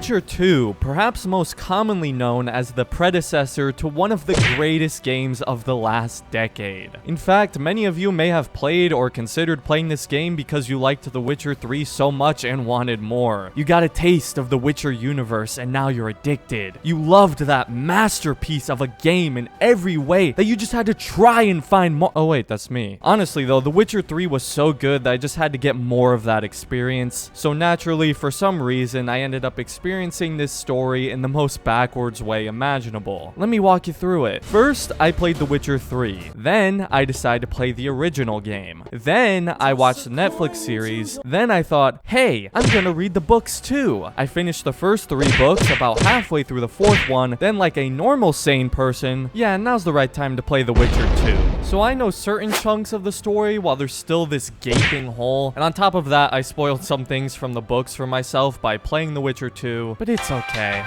Witcher 2, perhaps most commonly known as the predecessor to one of the greatest games of the last decade. In fact, many of you may have played or considered playing this game because you liked The Witcher 3 so much and wanted more. You got a taste of the Witcher universe and now you're addicted. You loved that masterpiece of a game in every way that you just had to try and find more. Oh wait, that's me. Honestly though, The Witcher 3 was so good that I just had to get more of that experience. So naturally, for some reason, I ended up experiencing this story in the most backwards way imaginable. Let me walk you through it. First, I played The Witcher 3. Then, I decided to play the original game. Then, I watched the Netflix series. Then I thought, hey, I'm gonna read the books too. I finished the first 3 books about halfway through the 4th one. Then, like a normal sane person, yeah, now's the right time to play The Witcher 2. So I know certain chunks of the story while there's still this gaping hole. And on top of that, I spoiled some things from the books for myself by playing The Witcher 2, but it's okay.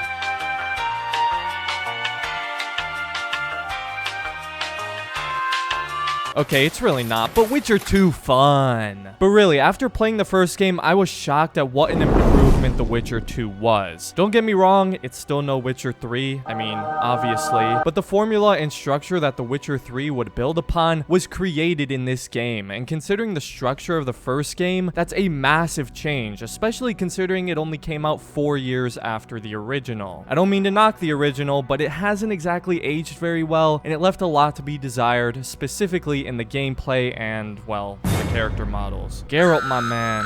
Okay, it's really not, but Witcher 2 fun. But really, after playing the first game, I was shocked at what an improvement The Witcher 2 was. Don't get me wrong, it's still no Witcher 3, I mean, obviously, but the formula and structure that The Witcher 3 would build upon was created in this game, and considering the structure of the first game, that's a massive change, especially considering it only came out 4 years after the original. I don't mean to knock the original, but it hasn't exactly aged very well, and it left a lot to be desired, specifically in the gameplay and, well, the character models. Geralt, my man.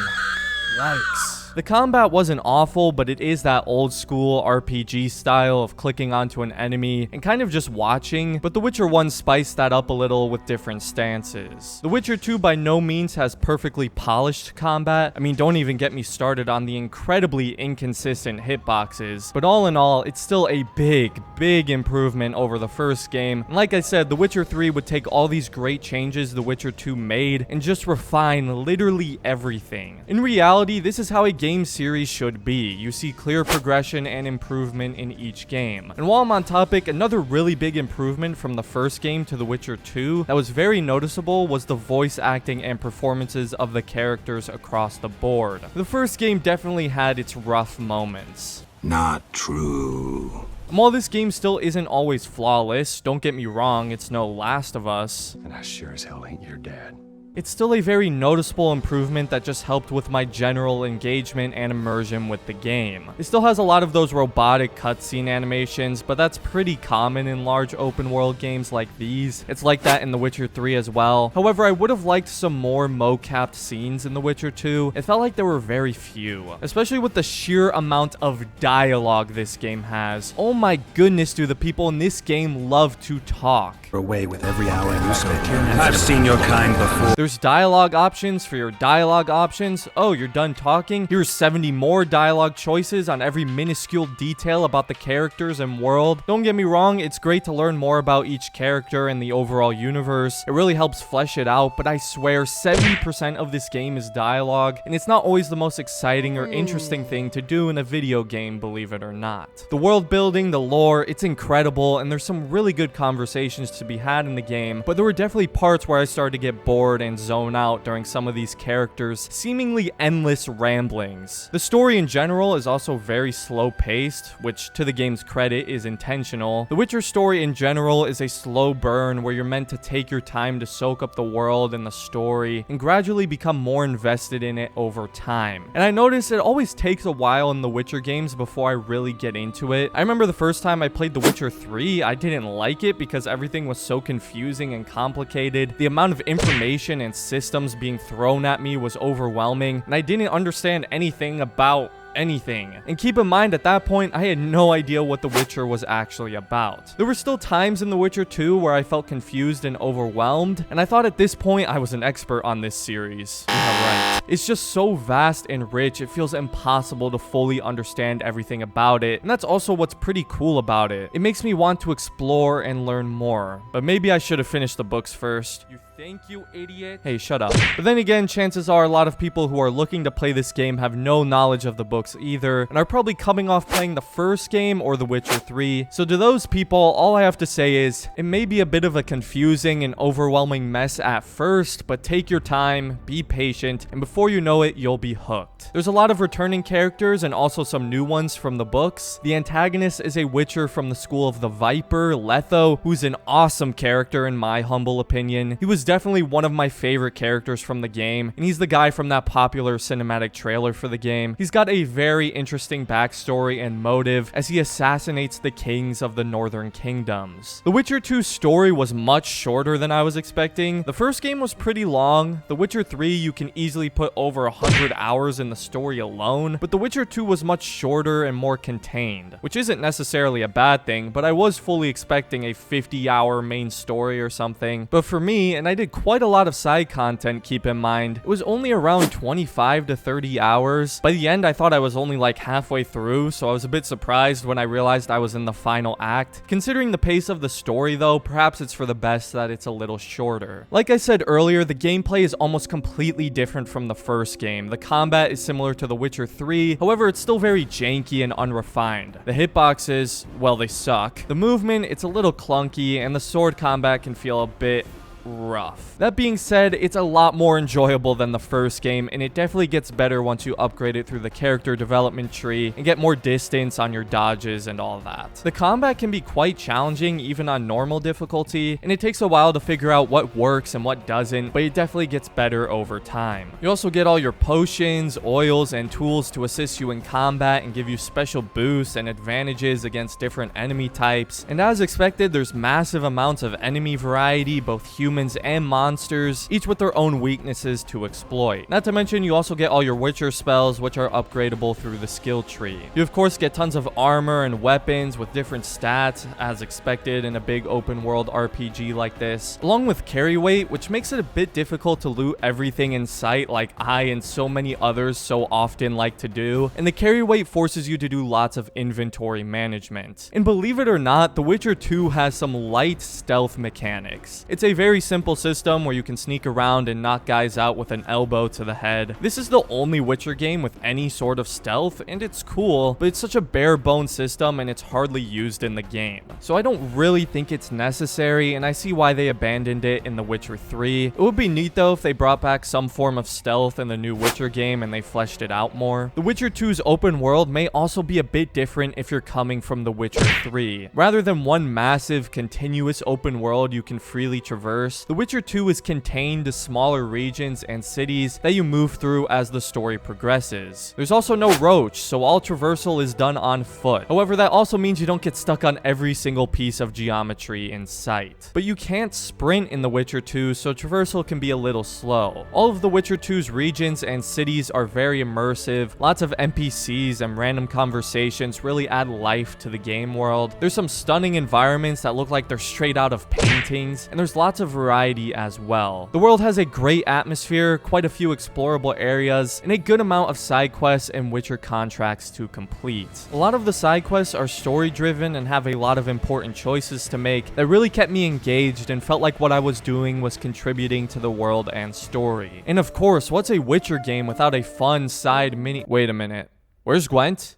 Yikes. The combat wasn't awful, but it is that old school RPG style of clicking onto an enemy and kind of just watching, but The Witcher 1 spiced that up a little with different stances. The Witcher 2 by no means has perfectly polished combat. I mean, don't even get me started on the incredibly inconsistent hitboxes, but all in all, it's still a big improvement over the first game. And like I said, The Witcher 3 would take all these great changes The Witcher 2 made and just refine literally everything. In reality, this is how a game series should be. You see clear progression and improvement in each game. And while I'm on topic, another really big improvement from the first game to The Witcher 2 that was very noticeable was the voice acting and performances of the characters across the board. The first game definitely had its rough moments. Not true. And while this game still isn't always flawless, don't get me wrong, it's no Last of Us. And I sure as hell ain't your dad. It's still a very noticeable improvement that just helped with my general engagement and immersion with the game. It still has a lot of those robotic cutscene animations, but that's pretty common in large open world games like these. It's like that in The Witcher 3 as well. However, I would have liked some more mo-capped scenes in The Witcher 2. It felt like there were very few, especially with the sheer amount of dialogue this game has. Oh my goodness, do the people in this game love to talk. Away with every hour you spend here. I've seen your kind before. There's dialogue options for your dialogue options. Oh, you're done talking? Here's 70 more dialogue choices on every minuscule detail about the characters and world. Don't get me wrong, it's great to learn more about each character and the overall universe. It really helps flesh it out, but I swear 70% of this game is dialogue, and it's not always the most exciting or interesting thing to do in a video game, believe it or not. The world building, the lore, it's incredible, and there's some really good conversations to be had in the game, but there were definitely parts where I started to get bored and zone out during some of these characters' seemingly endless ramblings. The story in general is also very slow paced, which to the game's credit is intentional. The Witcher story in general is a slow burn where you're meant to take your time to soak up the world and the story and gradually become more invested in it over time. And I noticed it always takes a while in the Witcher games before I really get into it. I remember the first time I played The Witcher 3, I didn't like it because everything was so confusing and complicated. The amount of information and systems being thrown at me was overwhelming, and I didn't understand anything about anything. And keep in mind, at that point, I had no idea what The Witcher was actually about. There were still times in The Witcher 2 where I felt confused and overwhelmed, and I thought at this point I was an expert on this series. Yeah, right. It's just so vast and rich, it feels impossible to fully understand everything about it, and that's also what's pretty cool about it. It makes me want to explore and learn more, but maybe I should have finished the books first. You Thank you, idiot. Hey, shut up. But then again, chances are a lot of people who are looking to play this game have no knowledge of the books either, and are probably coming off playing the first game or The Witcher 3. So to those people, all I have to say is, it may be a bit of a confusing and overwhelming mess at first, but take your time, be patient, and before you know it, you'll be hooked. There's a lot of returning characters and also some new ones from the books. The antagonist is a Witcher from the school of the Viper, Letho, who's an awesome character in my humble opinion. He was definitely one of my favorite characters from the game, and he's the guy from that popular cinematic trailer for the game. He's got a very interesting backstory and motive as he assassinates the kings of the Northern Kingdoms. The Witcher 2 story was much shorter than I was expecting. The first game was pretty long. The Witcher 3, you can easily put over 100 hours in the story alone, but The Witcher 2 was much shorter and more contained, which isn't necessarily a bad thing, but I was fully expecting a 50-hour main story or something. But for me, and I did quite a lot of side content, keep in mind, it was only around 25 to 30 hours. By the end, I thought I was only like halfway through, so I was a bit surprised when I realized I was in the final act. Considering the pace of the story though, perhaps it's for the best that it's a little shorter. Like I said earlier, the gameplay is almost completely different from the first game. The combat is similar to The Witcher 3, however, it's still very janky and unrefined. The hitboxes, well, they suck. The movement, it's a little clunky, and the sword combat can feel a bit rough. That being said, it's a lot more enjoyable than the first game, and it definitely gets better once you upgrade it through the character development tree and get more distance on your dodges and all that. The combat can be quite challenging even on normal difficulty, and it takes a while to figure out what works and what doesn't, but it definitely gets better over time. You also get all your potions, oils, and tools to assist you in combat and give you special boosts and advantages against different enemy types, and as expected, there's massive amounts of enemy variety, both humans and monsters, each with their own weaknesses to exploit. Not to mention, you also get all your Witcher spells, which are upgradable through the skill tree. You of course get tons of armor and weapons with different stats, as expected in a big open world RPG like this, along with carry weight, which makes it a bit difficult to loot everything in sight like I and so many others so often like to do, and the carry weight forces you to do lots of inventory management. And believe it or not, The Witcher 2 has some light stealth mechanics. It's a very simple system where you can sneak around and knock guys out with an elbow to the head. This is the only Witcher game with any sort of stealth, and it's cool, but it's such a bare bones system and it's hardly used in the game. So I don't really think it's necessary, and I see why they abandoned it in The Witcher 3. It would be neat though if they brought back some form of stealth in the new Witcher game and they fleshed it out more. The Witcher 2's open world may also be a bit different if you're coming from The Witcher 3. Rather than one massive continuous open world you can freely traverse, The Witcher 2 is contained to smaller regions and cities that you move through as the story progresses. There's also no roach, so all traversal is done on foot. However, that also means you don't get stuck on every single piece of geometry in sight. But you can't sprint in The Witcher 2, so traversal can be a little slow. All of The Witcher 2's regions and cities are very immersive. Lots of NPCs and random conversations really add life to the game world. There's some stunning environments that look like they're straight out of paintings, and there's lots of variety as well. The world has a great atmosphere, quite a few explorable areas, and a good amount of side quests and Witcher contracts to complete. A lot of the side quests are story driven and have a lot of important choices to make that really kept me engaged and felt like what I was doing was contributing to the world and story. And of course, what's a Witcher game without a fun side mini— Wait a minute. Where's Gwent?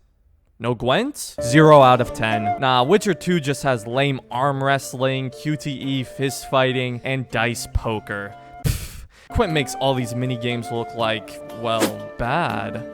No Gwent? 0 out of 10. Nah, Witcher 2 just has lame arm wrestling, QTE fist fighting, and dice poker. Pfft. Gwent makes all these mini games look like, well, bad.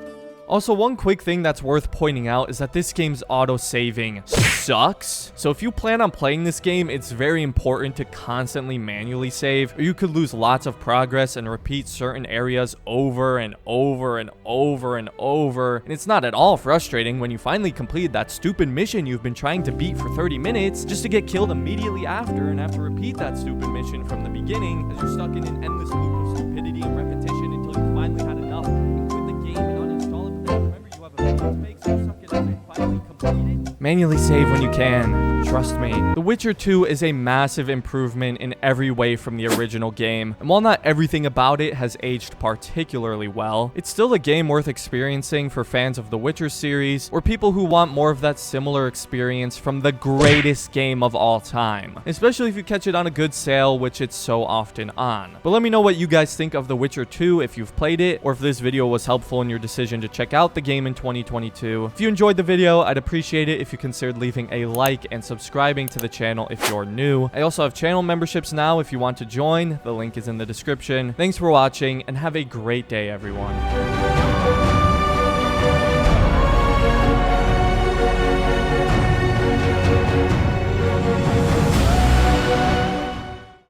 Also, one quick thing that's worth pointing out is that this game's auto-saving sucks. So if you plan on playing this game, it's very important to constantly manually save, or you could lose lots of progress and repeat certain areas over and over and over and over. And it's not at all frustrating when you finally complete that stupid mission you've been trying to beat for 30 minutes just to get killed immediately after and have to repeat that stupid mission from the beginning as you're stuck in an endless loop of stupidity and repetition until you finally had enough and quit the game and uninstall it. Remember, you have a mission to make, so suck it up and finally complete it. Manually save when you can. Trust me. The Witcher 2 is a massive improvement in every way from the original game, and while not everything about it has aged particularly well, it's still a game worth experiencing for fans of the Witcher series, or people who want more of that similar experience from the greatest game of all time, especially if you catch it on a good sale, which it's so often on. But let me know what you guys think of The Witcher 2 if you've played it, or if this video was helpful in your decision to check out the game in 2022. If you enjoyed the video, I'd appreciate it if you considered leaving a like and subscribing to the channel if you're new. I also have channel memberships now if you want to join. The link is in the description. Thanks for watching, and have a great day, everyone.